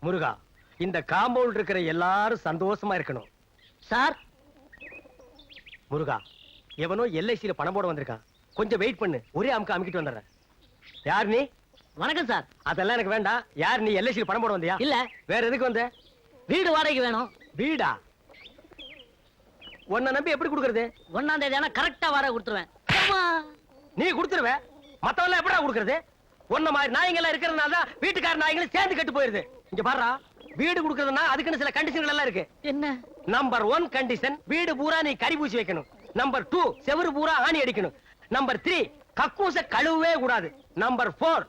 முருகா, இந்த காம்பவுண்ட் இருக்கிற எல்லாரும் சந்தோஷமா இருக்கணும். சார் முருகா, எவனோ எல்ஐசியில பணம் போட வந்திருக்கான். கொஞ்சம் வெயிட் பண்ணு, ஒரே அமுக்க அமுக்கிட்டு வந்துடுறேன். யார் நீ? வணக்கம் சார். அதெல்லாம் எனக்கு வேண்டாம். யார் நீ? எல்ஐசியில பணம் போட வந்தியா? இல்ல. வேற எதுக்கு வந்த? வீடு வாடகைக்கு வேணும். வீடா? உன்னை நம்பி எப்படி கொடுக்கறது? 1ஆம் தேதி ஆனா கரெக்டா வாடகை கொடுத்துருவேன். நீ கொடுத்துருவ, மத்தவங்க எப்படா கொடுக்கறது? உன்ன மாதிரி நாய்கள் இருக்கிறதுனால தான் வீட்டுக்கார நாய்களும் சேர்ந்து கெட்டு போயிருது. இங்க பாருடா, வீடு கொடுக்கறதுனா அதுக்குன்னு சில கண்டிஷன்கள் எல்லாம் இருக்கு. என்ன? நம்பர் 1 கண்டிஷன், வீடு பூரா நீ கறி பூசி வைக்கணும். நம்பர் 2, செவுரு பூரா ஆணி அடிக்கணும். நம்பர் 3, கக்கூச கழுவவே கூடாது. நம்பர் 4,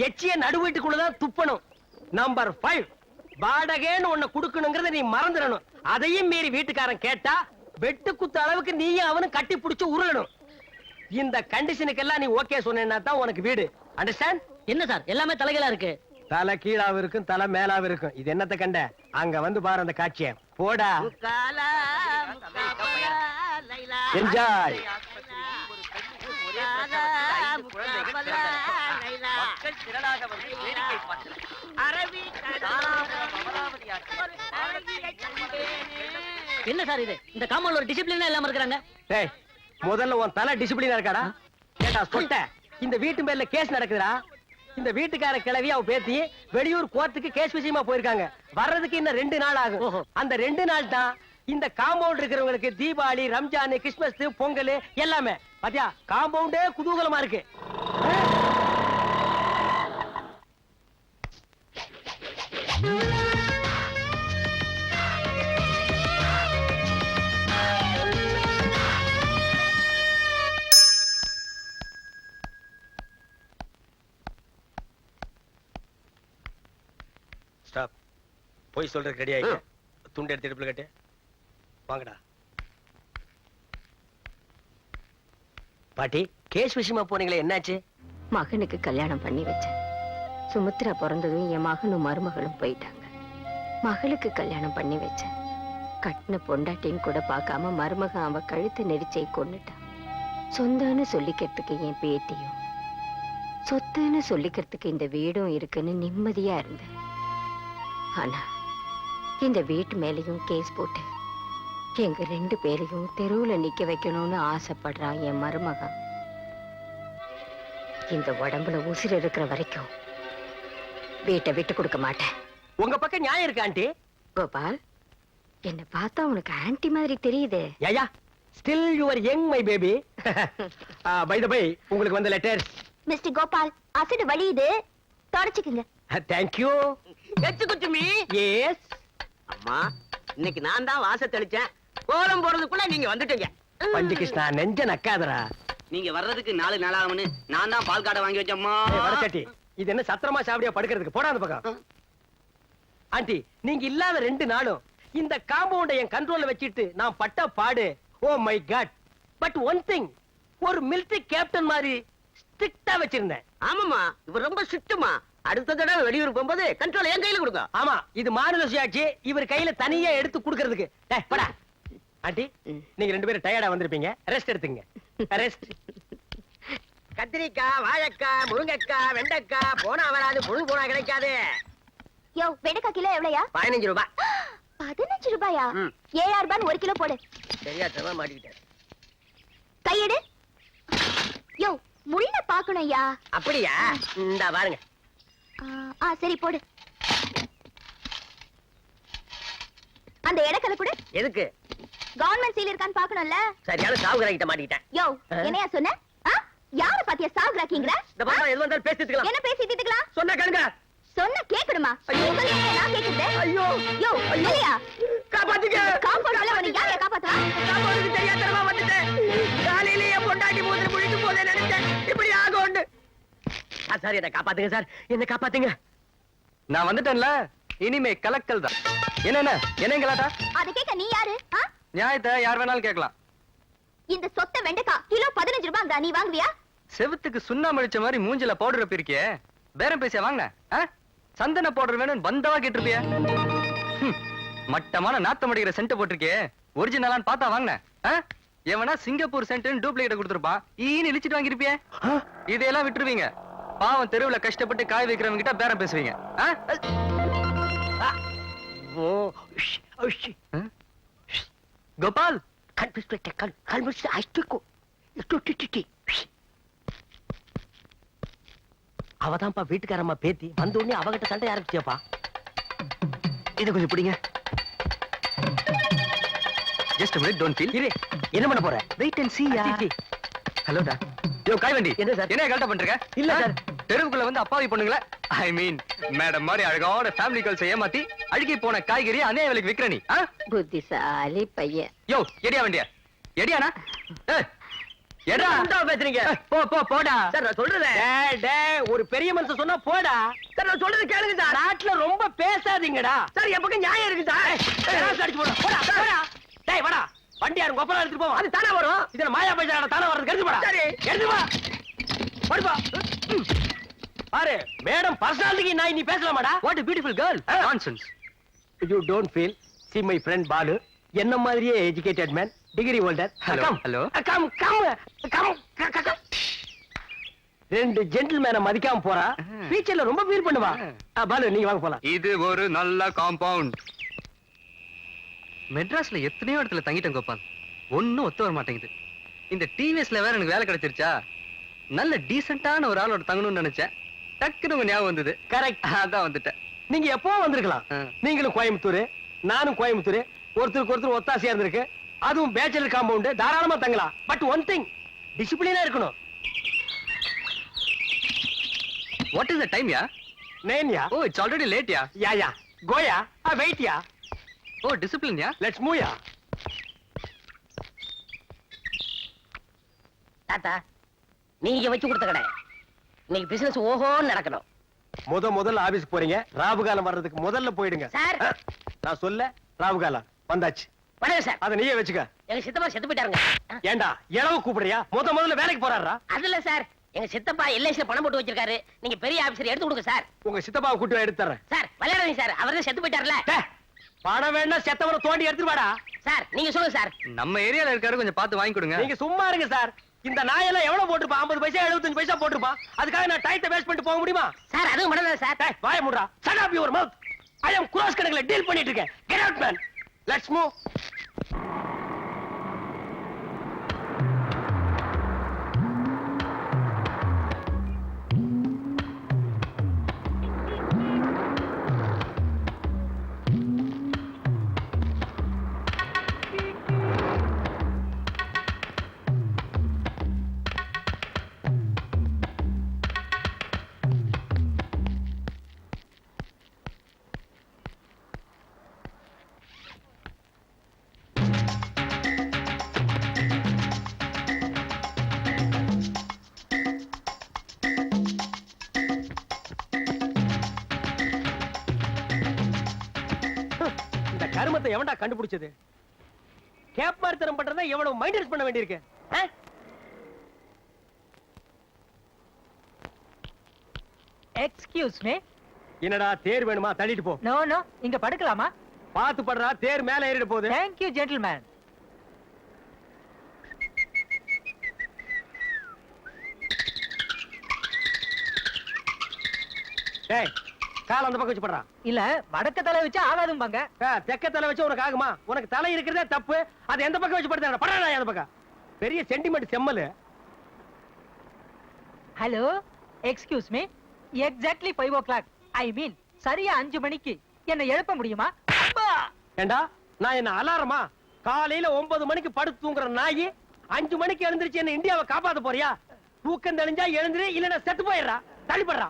எச்சிய நடு வீட்டுக்குள்ளதான் துப்பணும். நம்பர் 5, வாடகைன்னு ஒண்ணு கொடுக்கணுங்கிறத நீ மறந்துடணும். அதையும் மீறி வீட்டுக்காரன் கேட்டா வெட்டு குத்து அளவுக்கு நீயும் அவனும் கட்டி பிடிச்சு உருளணும். இந்த கண்டிஷனுக்கெல்லாம் நீ ஓகே சொன்னா தான் உனக்கு வீடு. அண்டர்ஸ்டாண்ட்? என்ன சார் எல்லாமே தலைகளா இருக்கு? தலை கீழாவும் இருக்கும், தலை மேலாவும் இருக்கும். இது என்னத்த கண்ட? அங்க வந்து பாரு அந்த காட்சிய. போடா, என்ஜாய். என்ன சார் இது? இந்த காம்பவுண்ட்ல ஒரு டிசிப்ளின் இல்லாம இருக்காங்க. டேய், முதல்ல உன் தலை டிசிப்ளினா இருக்காடா? கேட்டா சொட்ட. இந்த வீட்டு மேல கேஸ் நடக்குதுடா. இந்த வீட்டுக்கார கிளவி அவ பேத்தி வெளியூர் கோர்ட்டுக்கு கேஸ் விஷயமா போயிருக்காங்க. வர்றதுக்கு இன்னும் 2 நாள் ஆகும். அந்த 2 நாள் தான் இந்த காம்பவுண்ட் இருக்கிறவங்களுக்கு தீபாவளி, ரம்ஜான், கிறிஸ்துமஸ், பொங்கல் எல்லாமே. பாத்தியா, காம்பவுண்டே குதூகலமா இருக்கு. ஸ்டாப். போய் சொல்றதுக்கு ரெடி ஆயிட்டு துண்டு எடுத்து இடுப்புல கட்டு. வாங்கடா. பாட்டி, கேஸ் விஷயமா போனீங்களே, என்னாச்சு? மகனுக்கு கல்யாணம் பண்ணி வச்சேன். சுமித்ரா பிறந்ததும் என் மகனும் மருமகளும் போயிட்டாங்க. மகளுக்கு கல்யாணம் பண்ணி வச்சேன். கட்டின பொண்டாட்டின்னு கூட பார்க்காம மருமகன் அவ கழுத்தை நெரிச்சை கொன்னுட்டான். சொந்தன்னு சொல்லிக்கிறதுக்கு என் பேத்தியும், சொத்துன்னு சொல்லிக்கிறதுக்கு இந்த வீடும் இருக்குன்னு நிம்மதியா இருந்தேன். ஆனா இந்த வீட்டு மேலையும் கேஸ் போட்டு எங்க 2 பேரையும் தெருவுல நிக்க வைக்கணும்னு ஆசைப்படுறான் என் மருமகன். இந்த உடம்புல உசிர் இருக்கிற வரைக்கும் வீட்டை விட்டு கொடுக்க மாட்டேன். உங்க பக்கம் நியாயம் இருக்கு ஆண்டி. கோபால், என்ன பார்த்தா உனக்கு ஆன்டி மாதிரி தெரியுது. Yeah, still you are young my baby. By the by, உங்களுக்கு வந்த லெட்டர். மிஸ்டர் கோபால், அசிட் வலியுது, தொடச்சுக்குங்க. Thank you. எச்சுக்குச்சுமி. எஸ் அம்மா, இன்னைக்கு நான் தான் வாச தெளிச்சேன். கோலம் போறதுக்குள்ள நீங்க வந்துட்டீங்க. பஞ்சு கிருஷ்ணா, நெஞ்ச நக்காதரா. நீங்க வர்றதுக்கு 4 நாளாகும்னு நான் தான் பால் காடை வாங்கி வச்சேம்மா. வடக்கட்டி, இது என்ன சத்திரமா சாவடியா படுக்கிறதுக்கு? போடா அந்த பக்கம். ஆண்டி, நீங்க இல்லாத 2 நாளும் இந்த காம்பவுண்டை என் கண்ட்ரோல்ல வச்சிட்டு நான் பட்ட பாடு. Oh my god. But one thing, ஒரு மிலிட்டரி கேப்டன் மாதிரி ஸ்ட்ரிக்ட்டா வச்சிருந்தேன். ஆமாமா, இவர் ரொம்ப ஸ்ட்ரிக்ட்டுமா. அடுத்த தடவை வெளியூர் போகும்போது கண்ட்ரோல் என் கையில கொடுங்க. ஆமா, இது மாநில சுயாட்சி. இவர் கையில தனியா எடுத்து கொடுக்கிறதுக்கு. போடா. ஆண்டி, நீங்க 2 பேரும் டயர்டா வந்திருப்பீங்க, ரெஸ்ட் எடுத்துங்க. ரெஸ்ட். கத்திரிக்காய், வாழைக்காய், முருங்கைக்காய், வெண்டைக்காய் போனா வராது, புழு போனா கிடைக்காது. யோ, வெண்டைக்காய் கிலோ எவ்வளவுயா? 15 ரூபாய். 15 ரூபாயா? 7 ரூபாய் 1 கிலோ போடு. சரியா தவா மாட்டிக்கிட்டேன். கையெடு. யோ, முள்ள பாக்கணும்யா. அப்படியா? இந்தா பாருங்க. சரி போடு. அந்த இடக்கல கூட எதுக்கு? கவர்மெண்ட் சீல் இருக்கான்னு பாக்கணும்ல. சரியான சாவுகிற கிட்ட மாட்டிக்கிட்டேன். யோ, என்னையா சொன்ன? யார பாத்தியா சாகுறாக்கீங்கற? இந்த பாப்பா எது வந்தாலும் பேசிட்டுக்கலாம். என்ன பேசிட்டு இருக்கலாம்? சொன்னா கேளுங்க. சொன்னா கேக்கணுமா? ஐயோ, நான் கேக்குறேன். ஐயோ, யோ, இல்லையா? காப்பாத்துங்க. காம்பவுண்ட்ல வந்து யாரை காப்பாத்துவா? காம்பவுண்டுக்கு தெரியாதனமா வந்துட்டேன். காலையிலேயே பொண்டாட்டி மூதிர முழிக்கு போதே நினைச்சேன் இப்படி ஆகும்னு. சார், என்ன காப்பாத்துங்க சார், என்ன காப்பாத்துங்க. நான் வந்துட்டேன்ல, இனிமே கலக்கல் தான். என்ன கலாட்டா? அத கேக்க நீ யாரு? நியாயத்தை யார் வேணாலும் கேட்கலாம். இந்த சொத்த வெண்டைக்காய் கிலோ 15 ரூபாய். நீ வாங்குவியா? செவுத்துக்கு சுண்ணாம்பு அடிச்ச மாதிரி மூஞ்சில பவுடர் பிரிக்கே. பேரம் பேசியா வாங்கின? சந்தன பவுடர் வேணும்னு பந்தவா கேட்டிருப்பிய. மட்டமான நாத்தம் அடிக்கிற சென்ட் போட்டிருக்கே, ஒரிஜினலான்னு பார்த்தா வாங்கின. எவனா சிங்கப்பூர் சென்ட் டூப்ளிகேட் கொடுத்துருப்பான், ஈன்னு இழிச்சிட்டு வாங்கிருப்பிய. இதையெல்லாம் விட்டுருவீங்க. பாவம் தெருவுல கஷ்டப்பட்டு காய் வைக்கிறவங்க கிட்ட பேரம் பேசுவீங்க. கோபால் அவதான்ப்பா வீட்டுக்காரம்மா பேத்தி வந்த உடனே அவகிட்ட சண்டை ஆரம்பிச்சியப்பா. இத கொஞ்சம் பிடிங்க. Just minute, don't feel. இரு, என்ன பண்ண போற? வெயிட் அண்ட் see யா. ஹலோடா. யோ காய்வண்டி. என்ன சார்? என்ன கலட்ட பண்றீங்க? இல்ல சார். தெருவுக்குள்ள வந்து அப்பாவி பொண்ணுங்கள, ஐ மீன் மேடம் மாதிரி அழகான ஃபேமிலி கேர்ள்ஸ் ஏமாத்தி அழுகி போன காய்கறி அநியாய விலைக்கு விக்கிற நீ. புத்திசாலி பையன். யோ எடியா வண்டியா? எடியானா? ஏய் எடா. உண்டாவ பேசுறீங்க? போ போ போடா. சார் நான் சொல்றேன். டேய் டேய், ஒரு பெரிய மனுஷன் சொன்னா போடா. சார் நான் சொல்றது கேளுங்க சார். நாட்டுல ரொம்ப பேசாதீங்கடா. சார் என் பக்கம் நியாயம் இருக்கு சார். அடிச்சு போடா. போடா போடா. டேய் வாடா. வண்டி யாரும் கொப்பரா எடுத்துட்டு போவோம். அது தானே வரும். இதுல மாயா பைசா தானே வரது. எடுத்து போடா. சரி எடுத்து வா. போடுப்பா. பாரு மேடம் பர்சனாலிட்டிக்கு நான் நீ பேசலாமாடா? What a beautiful girl. Nonsense. You don't feel. See my friend Balu. என்ன மாதிரியே educated man. Degree holder. Hello, Come. hello. Come. ரெண்டு ஜென்டில்மேனை மதிக்காம போறா. ஃபியூச்சர்ல ரொம்ப ஃபீல் பண்ணுவா. பாலு நீங்க வாங்க போலாம். இது ஒரு நல்ல காம்பவுண்ட். மெட்ராஸ்ல எத்தனையோ இடத்துல தங்கிட்டேன் கோபால். ஒண்ணும் ஒத்து வர மாட்டேங்குது. இந்த டிவிஎஸ்ல வேற எனக்கு வேலை கிடைச்சிருச்சா? நல்ல டீசென்ட்டான ஒரு ஆளோட தங்கணும்னு நினைச்சேன். டக்குனு உங்க ஞாபகம் வந்தது. கரெக்ட். அதான் வந்துட்டேன். நீங்க எப்போ வந்திருக்கலாம். நீங்களும் கோயம்புத்தூர், நானும் கோயம்புத்தூர். ஒருத்தருக்கு ஒருத்தர் ஒத்தாசையா இருந்திருக்கு. அதுவும் பேச்சலர் காம்பவுண்ட், தாராளமா தங்கலாம். பட் ஒன் திங், டிசிப்ளினா இருக்கணும். What is the time யா? நேன்யா. Oh, it's already late யா. யா கோயா. வெயிட் யா. Oh, discipline யா. லெட்ஸ் மூவ் யா. தாத்தா நீங்க வச்சு கொடுத்த கடை இன்னைக்கு பிசினஸ் ஓஹோன்னு நடக்கணும். முதல்ல ஆபீஸ் போறீங்க. ராவுகாலம் வர்றதுக்கு முதல்ல போயிடுங்க. சார் நான் சொல்ல ராவுகாலம் வந்தாச்சு. வணக்கம் சார். அத நீயே வச்சுக்க. எங்க சித்தப்பா செத்து போயிட்டாருங்க. ஏண்டா இளவு கூப்பிடுறியா? முதல்ல வேலைக்கு போறாரா? அது இல்ல சார், எங்க சித்தப்பா எல்ஐசில பணம் போட்டு வச்சிருக்காரு. நீங்க பெரிய ஆபீசர் எடுத்து கொடுங்க சார். உங்க சித்தப்பாவை கூட்டி எடுத்து தரேன். சார் விளையாடுங்க சார், அவர் தான் செத்து போயிட்டாருல. பணம் வேணா செத்தவரை தோண்டி எடுத்துட்டு வாடா. சார் நீங்க சொல்லுங்க சார். நம்ம ஏரியால இருக்காரு, கொஞ்சம் பார்த்து வாங்கி கொடுங்க. நீங்க சும்மா இருங்க சார். இந்த நாயெல்லாம் எவ்வளவு போட்டுருப்பான்? 50 பைசா 75 பைசா போட்டுருப்பான். அதுக்காக நான் டைத்தை வேஸ்ட் பண்ணிட்டு போக முடியுமா? சார் அதுவும் பண்ணல சார். டேய் வாய மூடுடா. shut up your mouth. I am cross கணக்குல டீல் பண்ணிட்டு இருக்கேன். get out man. let's move. கருமத்தை எவன்டா கண்டுபிடிச்சது? கேப் மார்த்தனம் பண்றதா எவ்வளவு மைண்டன்ஸ் பண்ண வேண்டியிருக்கு. Excuse me. என்னடா தேர் வேணுமா? தள்ளிட்டு போ. நோ நோ, இங்க படுக்கலாமா? பாத்து படுறா, தேர் மேல ஏறிட போகுது. Thank you gentleman. டேய் கால் அந்த பக்கம் வச்சு படுறா. இல்ல வடக்க தலை வச்சு ஆகாதும்பாங்க. தெக்க தலை வச்சு உனக்கு ஆகுமா? உனக்கு தலை இருக்கிறதே தப்பு. அது எந்த பக்கம் வச்சு படுத்தா படுறா அந்த பக்கம். பெரிய சென்டிமெண்ட் செம்மல். Hello excuse me. Exactly 5 o'clock. ஐ மீன் சரியா 5 மணிக்கு என்ன எழுப்ப முடியுமா? ஏண்டா நான் என்ன அலாரமா? காலையில 9 மணிக்கு படுத்து தூங்குற நாயி 5 மணிக்கு எழுந்திருச்சு என்ன இந்தியாவை காப்பாத்த போறியா? தூக்கம் தெளிஞ்சா எழுந்திரு, இல்லன்னா செத்து போயிடுறா. தள்ளிப்படுறா.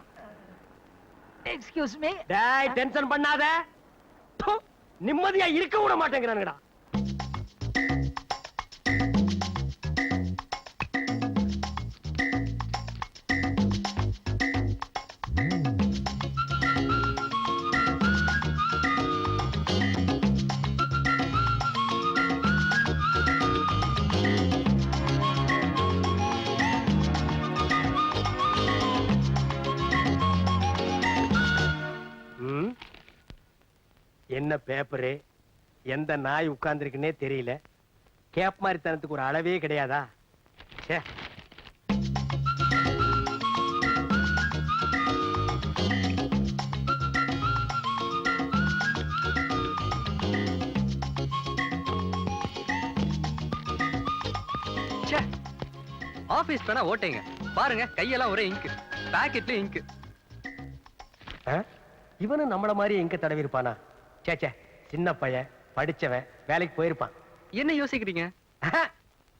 Excuse me. டேய் டென்ஷன் பண்ணாத. நிம்மதியா இருக்க விட மாட்டேங்கிறானுங்கடா. என்ன பேப்பரு? எந்த நாய் உட்கார்ந்துருக்குன்னே தெரியல. கேப் மாதிரி தனத்துக்கு ஒரு அளவே கிடையாதா? ச்சே. ஆபீஸ் பேனா ஓட்டைங்க பாருங்க, கையெல்லாம் ஒரே இங்கு, பாக்கெட்ல இங்கு. இவனும் நம்மள மாதிரி எங்க தடவி இருப்பானா? சேச்சே, சின்ன பையன், படிச்சவன், வேலைக்கு போயிருப்பான். என்ன யோசிக்கிறீங்க?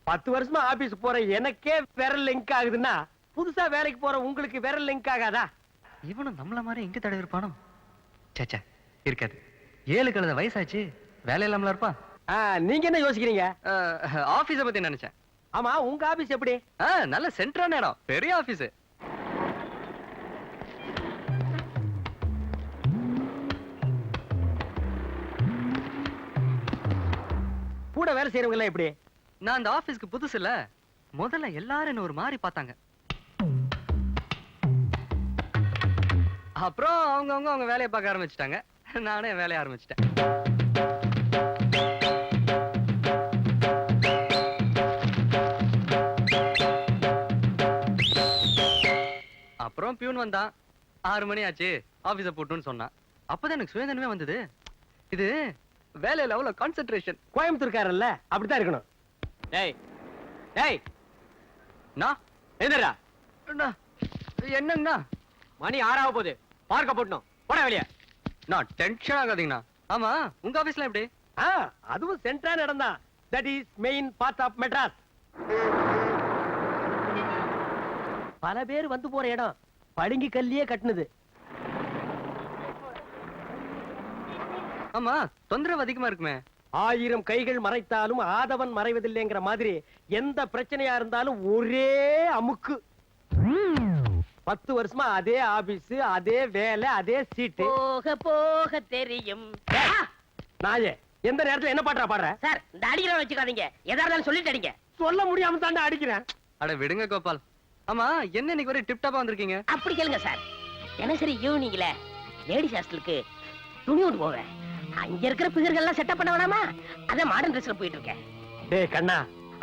10 வருஷமா ஆபீஸ் போற எனக்கே விரல் லிங்க் ஆகுதுன்னா புதுசா வேலைக்கு போற உங்களுக்கு விரல் லிங்க் ஆகாதா? இவனும் நம்மள மாதிரி எங்க தடவி இருப்பானோ? சேச்சே, இருக்காது. 7 கழுத வயசாச்சு, வேலை இல்லாமல இருப்பான். நீங்க என்ன யோசிக்கிறீங்க? ஆபீஸ பத்தி நினைச்சேன். ஆமா, உங்க ஆபீஸ் எப்படி? நல்ல சென்டரான இடம், பெரிய ஆபீஸ். கூட வேலை செய்யறவங்க எல்லாம் எப்படி? நான் அந்த ஆபீஸ்க்கு புதுசு இல்ல, முதல்ல எல்லாரும் என்ன ஒரு மாதிரி பார்த்தாங்க. அப்புறம் அவங்க வேலையை பார்க்க ஆரம்பிச்சிட்டாங்க, நானே வேலைய ஆரம்பிச்சிட்டேன். அப்புறம் பியூன் வந்தான். 6 மணி ஆச்சு, ஆபீஸ போட்டுன்னு சொன்னான். அப்பதான் எனக்கு சுயதனமே வந்தது. இது வேலையில அவ்வளவு கான்சென்ட்ரேஷன். கோயம்புத்தூர்காரல்ல, அப்படித்தான் இருக்கணும். டேய் டேய், நான் எந்திரா. என்னங்கண்ணா? மணி 6 ஆக போகுது, பார்க்க போட்டணும். போட வெளியே. நான் டென்ஷன் ஆகாதீங்கண்ணா. ஆமா, உங்க ஆபீஸ்ல எப்படி? அதுவும் சென்ட்ரான இடம் தான். That is main part of Madras. பல பேர் வந்து போற இடம், பளிங்கு கல்லியே கட்டுனது. ஆமா, தொந்தரவு அதிகமா இருக்குமே. 1000 கைகள் மறைத்தாலும் ஆதவன் மறைவதில்லைங்கிற மாதிரி எந்த பிரச்சனையா இருந்தாலும் ஒரே அமுக்கு. 10 வருஷமா அதே ஆபீஸ், அதே வேலை, அதே சீட்டு. போக போக தெரியும். நாயே, எந்த நேரத்துல என்ன பாட்டா பாடுற? சார், இந்த அடிக்கிற வச்சுக்காதீங்க, எதா இருந்தாலும் சொல்லிட்டு அடிங்க. சொல்ல முடியாம தாண்டா அடிக்கிறேன். அட விடுங்க கோபால். ஆமா, என்ன இன்னைக்கு ஒரே டிப் டாப்பா வந்திருக்கீங்க? அப்படி கேளுங்க சார். தினசரி ஈவினிங்ல லேடிஸ் ஹாஸ்டலுக்கு துணி ஓட்டு போவேன். அங்க இருக்கிற பிகர்கள் எல்லாம் செட்டப் பண்ண வேணாமா? அதான் மாடர்ன் ட்ரெஸ்ல போயிட்டு இருக்கேன். டேய் கண்ணா,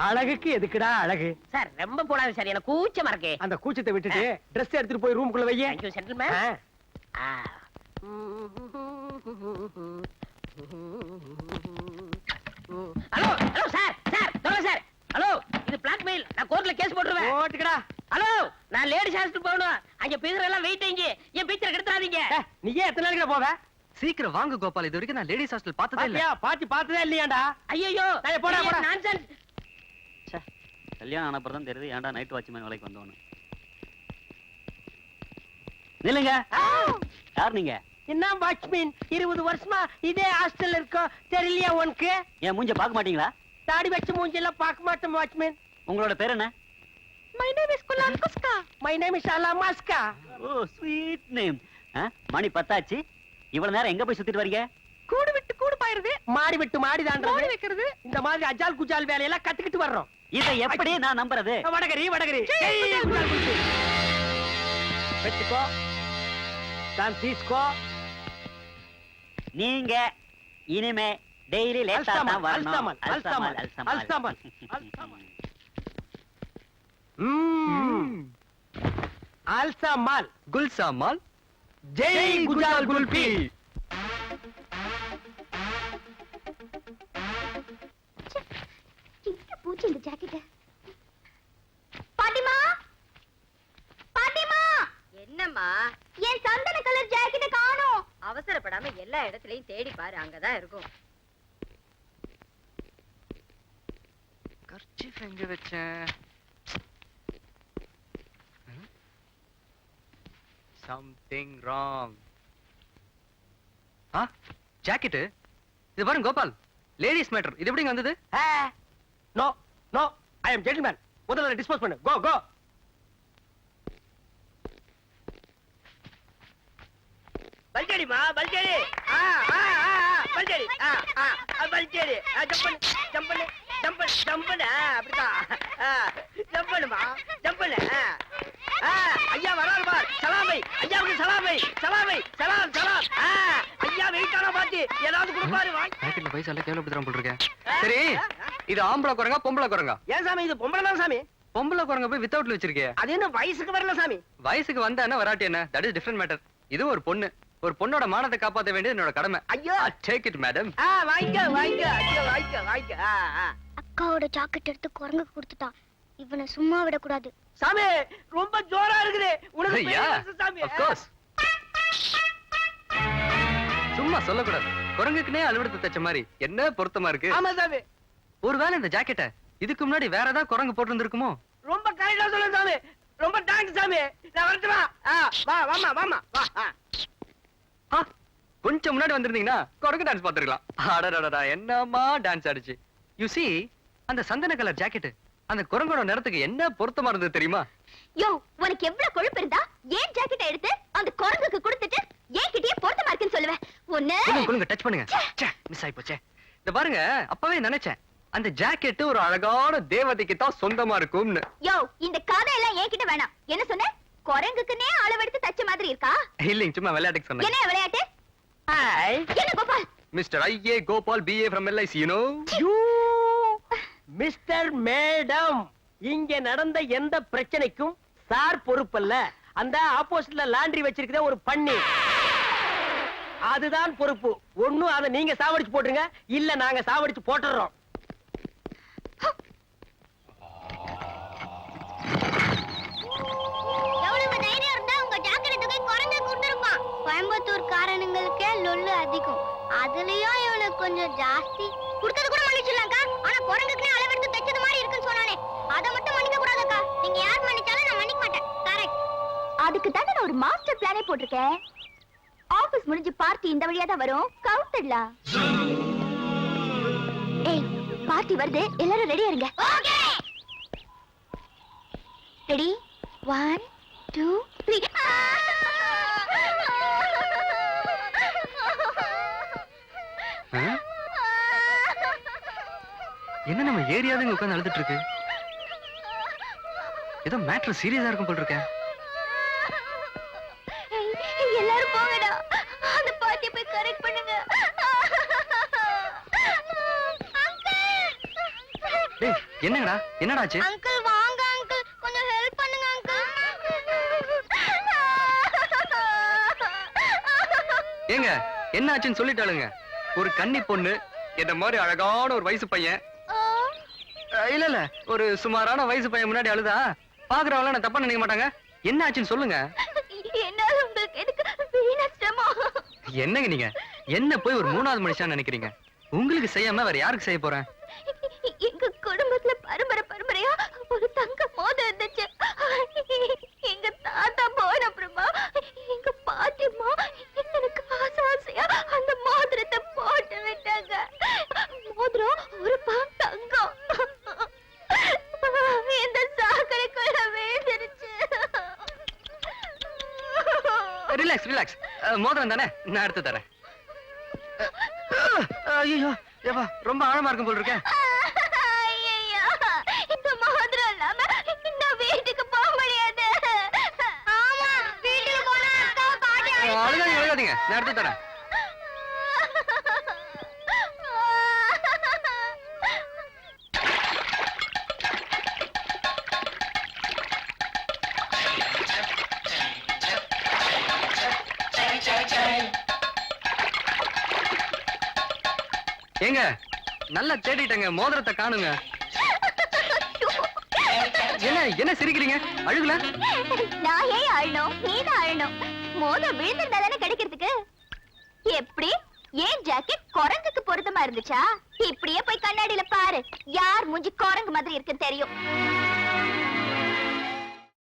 அழகுக்கு எதுக்குடா அழகு? சார், ரொம்ப போடாது சார், எனக்கு கூச்சமா இருக்கு. அந்த கூச்சத்தை விட்டுட்டு Dress எடுத்துட்டு போய் ரூமுக்குள்ள வையே. Thank you, gentleman. Hello hello sir, sir சொல்லுங்க சார். ஹலோ, இது பிளாக்மெயில், நான் கோர்ட்ல கேஸ் போட்டுருவேன். ஓட்டுக்கடா. ஹலோ, நான் லேடிஸ் ஹாஸ்டல் போகணும். அங்க பிகர் எல்லாம் வெயிட் இங்க, என் பிக்சர் கெடுத்துறாதீங்க. நீ ஏன் எத்தனை நாளைக்கு போவ? சீக்கிரம் வாங்க கோபால், இது வரைக்கும் நான் லேடிஸ் ஹாஸ்டல் பார்த்ததே இல்ல. பாத்தி பார்த்ததே இல்லையாடா? ஐயோ, போடா போடா. நான்சென்ஸ். கல்யாணம் ஆனப்பறம் தான் தெரியுது ஏன்டா நைட் வாட்ச்மேன் வேலைக்கு வந்தோன்னு. நில்லுங்க, யார் நீங்க? என்ன வாட்ச்மேன்? 20 வருஷமா இதே ஹாஸ்டல்ல இருக்கோம், தெரியலையா உனக்கு? என் மூஞ்ச பார்க்க மாட்டீங்களா? தாடி வச்சு மூஞ்செல்லாம் பார்க்க மாட்டோம் வாட்ச்மேன். உங்களோட பேர் என்ன? My name is Kulankuska. My name is Alamaska. Oh, sweet name. மணி 10 ஆச்சு, இவ்வளவு நேரம் எங்க போய் சுத்திட்டு வரீங்க? கூடு விட்டு கூடு பாயிருது, மாடி விட்டு மாடி தாண்டறது வைக்கிறது, இந்த மாதிரி அஜால் குஜால் வேலையெல்லாம் கத்துக்கிட்டு வர்றோம். இதை எப்படி நான் நம்புறது? வடகரி வடகரி. வெச்சுக்கோ, தான் தீஸ்கோ. நீங்க இனிமே டெய்லி லேட்டா தான் வரணும். அல்சமல். அல்சமல். குல்சாமால், ஜெய் குஜால் குல்பி. பூச்சி இந்த ஜாக்கெட். பாட்டிமா, பாட்டிமா. என்னம்மா? என் சந்தன கலர் ஜாக்கெட்டை காணோம். அவசரப்படாம எல்லா இடத்துலயும் தேடி பாரு, அங்கதான் இருக்கும். கர்ச்சீஃப் எங்க வச்சேன்? Something wrong. ஜாக்கெட். இது பாருங்க கோபால், லேடிஸ் மேட்டர். இது எப்படிங்க வந்தது? No no, I am gentleman. முதல்ல டிஸ்போஸ் பண்ணு. கோ கோ. பல்ஜடிமா, பல்ஜடி. பல்ஜடி. பல்ஜடி. ஜம்ப் பண்ணு, ஜம்ப் பண்ணு. அப்படிதான். ஜம்ப் பண்ணுமா, ஜம்ப் பண்ணு. ஐயா வராரு பார். சலாமை ஐயாவுக்கு, சலாமை சலாமை சலாம் சலாம். ஐயா வெயிட் ஆன பாத்தி ஏதாவது கொடுப்பாரு. பாக்கெட்ல பைசா எல்லாம் கேவலப்படுத்துறான் போல இருக்கேன். சரி, இது ஆம்பளை குரங்கா பொம்பளை குரங்கா? ஏன் சாமி, இது பொம்பளை தான் சாமி. பொம்பளை குரங்க போய் வித்தவுட்ல வச்சிருக்கே. அது என்ன வயசுக்கு வரல சாமி? வயசுக்கு வந்தா என்ன, வராட்டி என்ன, தட் இஸ் டிஃபரண்ட் மேட்டர். இது ஒரு பொண்ணு, ஒரு பொண்ணோட மானத்தை காப்பாற்ற வேண்டியது என்னோட கடமை. ஐயோ, டேக் இட் மேடம். வாங்கிக்க வாங்கிக்க. ஐயோ வாங்கிக்க வாங்கிக்க. அக்காவோட ஜாக்கெட் எடுத்து குரங்கு கொடுத்துட்டான். இவனை சும்மா விடக்கூடாது. சாமி ரொம்ப ஜோரா இருக்குது உனக்கு Yeah, பெரிய சாமி. of course. சும்மா சொல்லக்கூடாது. குரங்குக்குனே அலுவலகத்தை தச்ச மாதிரி என்ன பொருத்தமா இருக்கு. ஆமா சாமி. ஒருவேளை இந்த ஜாக்கெட்டை இதுக்கு முன்னாடி வேற ஏதாவது குரங்கு போட்டிருந்திருக்குமோ? ரொம்ப கரெக்டா சொல்லுங்க சாமி. ரொம்ப தேங்க்ஸ் சாமி. நான் வரட்டுமா? வா வாமா வாமா வா. கொஞ்சம் முன்னாடி வந்திருந்தீங்கன்னா குரங்கு டான்ஸ் பார்த்திருக்கலாம். அடடடடா என்னமா டான்ஸ் ஆடிச்சு. யூ see அந்த சந்தன கலர் ஜாக்கெட் அந்த குரங்கோட நிறத்துக்கு என்ன பொருத்தமா இருந்தது தெரியுமா? யோ, உனக்கு எவ்வளவு கொழுப்பு இருந்தா ஏன் ஜாக்கெட் எடுத்து அந்த குரங்குக்கு கொடுத்துட்டு ஏன் கிட்டயே பொருத்தமா இருக்குன்னு சொல்லுவேன். ஒண்ணு குழுங்க டச் பண்ணுங்க. மிஸ் ஆயி போச்சே. இந்த பாருங்க அப்பவே நினைச்சேன் அந்த ஜாக்கெட் ஒரு அழகான தேவதைக்கு தான் சொந்தமா இருக்கும்னு. யோ, இந்த கதையெல்லாம் என்கிட்ட வேணாம். என்ன சொன்ன? குரங்குக்குன்னே அளவெடுத்து தச்ச மாதிரி இருக்கா? இல்லைங்க சும்மா விளையாட்டுக்கு சொன்னேன். என்ன விளையாட்டு? என்ன Gopal? Mister IA Gopal BA from LIC you know. Mister madam, இங்க நடந்த எந்த பிரச்சனைக்கும் சார் பொறுப்பல்ல. அந்த ஆப்போசிட்ல லாண்டரி வச்சிருக்கிற ஒரு பண்ணி அதுதான் பொறுப்பு. ஒண்ணும் அதை நீங்க சாவடிச்சு போட்டுருங்க, இல்ல நாங்க சாவடிச்சு போட்டுறோம். எவ்வளவு தைரியம் இருந்தா உங்க ஜாக்கெட் தூக்கி குரங்க கொண்டுருமா? கோயம்புத்தூர் காரணங்களுக்கே லொல்லு அதிகம். அதுலயும் இவனுக்கு கொஞ்சம் ஜாஸ்தி. குடுத்தது கூட மன்னிச்சிடலாம்க்கா. ஆனா குரங்குக்குனே அளவெடுத்து தைச்சது மாதிரி இருக்குன்னு சொன்னானே, அதை மட்டும் மன்னிக்க கூடாதுக்கா. நீங்க யார் மன்னிச்சாலும் நான் மன்னிக்க மாட்டேன். கரெக்ட். அதுக்கு தான் நான் ஒரு மாஸ்டர் பிளானே போட்டிருக்கேன். ஆபீஸ் முடிஞ்சு பார்ட்டி இந்த வழியா தான் வரும். கவுத்திடலாம். ஏய், பார்ட்டி வருது, எல்லாரும் ரெடியா இருங்க. ஓகே. ரெடி? 1 2 3. என்ன நம்ம ஏரியாவே உட்கார்ந்து அழுதுட்டு இருக்கு. ஏதோ மேட்டர் சீரியஸா இருக்கும் போல இருக்கேன். எல்லாரும் போங்கடா. அந்த பார்ட்டியை போய் கரெக்ட் பண்ணுங்க. டேய் என்னங்கடா என்னடா ஆச்சு? அங்கிள் வாங்க அங்கிள், கொஞ்சம் ஹெல்ப் பண்ணுங்க அங்கிள். ஏங்க என்ன ஆச்சுன்னு சொல்லிட்டாளுங்க. ஒரு கன்னி பொண்ணு என்ன மாதிரி அழகான ஒரு வயசு பையன், இல்ல இல்ல ஒரு சுமாரான வயசு பையன் முன்னாடி அழுதா பாக்குறவங்க நான் தப்பா நினைக்க மாட்டாங்க. என்ன ஆச்சுன்னு சொல்லுங்க. என்னால உங்களுக்கு எதுக்கு வீணா சிரமம்? என்னங்க நீங்க என்ன போய் ஒரு மூணாவது மனுஷன் நினைக்கிறீங்க? உங்களுக்கு செய்யாம வேற யாருக்கு செய்ய போறேன்? எங்க குடும்பத்துல பரம்பரையா ஒரு தங்க மோதிரம் இருந்துச்சு. எங்க தாத்தா போன அப்புறமா எங்க பாட்டிமா எனக்கு ஆசையா அந்த மோதிரத்தை போட்டு விட்டாங்க. மோதிரம் ஒரு பவுன் தங்கம் இந்த சாக்கடைக்குள்ள விழுந்துருச்சு. Relax relax. மோதிரம் தானே நான் எடுத்து தரேன். ஐயோ ஏப்பா ரொம்ப ஆழமா இருக்கும் போல இருக்கேன். ஐயையோ, இந்த மோதிரம் இல்லாம இந்த வீட்டுக்கு போக முடியாது. ஆமா, வீட்டுக்கு போனா அக்கா பாட்டி அழுகாதீங்க நான் எடுத்து தரேன். ஏங்க நல்லா தேடிட்டேங்க, மோதிரத்தை காணுங்க. என்ன என்ன சிரிக்கிறீங்க? அழுகல? நான் ஏன் அழணும்? நீதான் அழணும். மோதிரம் விழுந்திருந்தா தானே கிடைக்கிறதுக்கு. எப்படி? ஏன் ஜாக்கெட் குரங்குக்கு பொருத்தமா இருந்துச்சா? இப்படியே போய் கண்ணாடியில பாரு, யார் மூஞ்சி குரங்கு மாதிரி இருக்குன்னு தெரியும்.